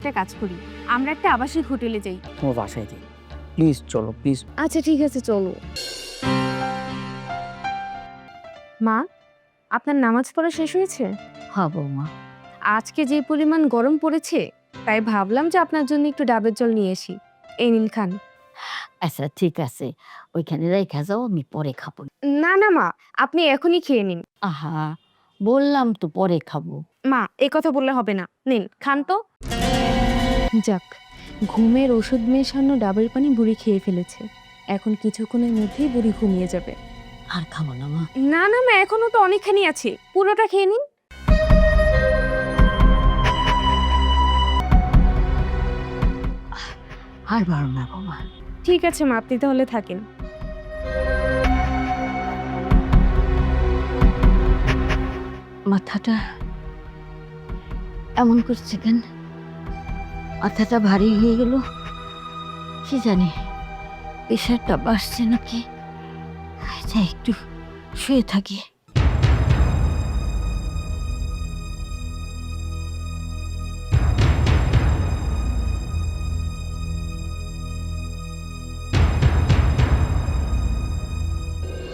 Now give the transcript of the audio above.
একটা কাজ করি, আমরা একটা আবাসিক হোটেলে যাই। তোমার বাসায় যাই, প্লিজ চলো প্লিজ। আচ্ছা ঠিক আছে, চলো। মা, আপনার নামাজ পড়া শেষ হয়েছে? হ্যাঁ বৌমা। আজকে যে পরিমাণ গরম পড়েছে, তাই ভাবলাম যে আপনার জন্য একটু ডাবের জল নিয়ে আসি। এই নিন, খান। আচ্ছা ঠিক আছে, ওইখানে রেখা যাও, আমি পরে খাবো। না না মা, আপনি এখনই খেয়ে নিন। আহা, বললাম তো পরে খাবো। মা, এই কথা বললে হবে না, নিন খান তো। যাক, ঘুমের ওষুধ মেশানো ডাবের পানি বুড়ি খেয়ে ফেলেছে। এখন কিছুক্ষণের মধ্যেই বুড়ি ঘুমিয়ে যাবে। আর খাবো না মা। না না মা, এখনো তো অনেকখানি আছে, পুরোটা খেয়ে নিন। আর পারো না বৌমা। ঠিক আছে মা, আপনি তাহলে থাকেন। মাথাটা এমন করছে কেন? মাথাটা ভারী হয়ে গেল, কি জানি প্রেশারটা বাড়ছে নাকি। যাই একটু শুয়ে থাকি।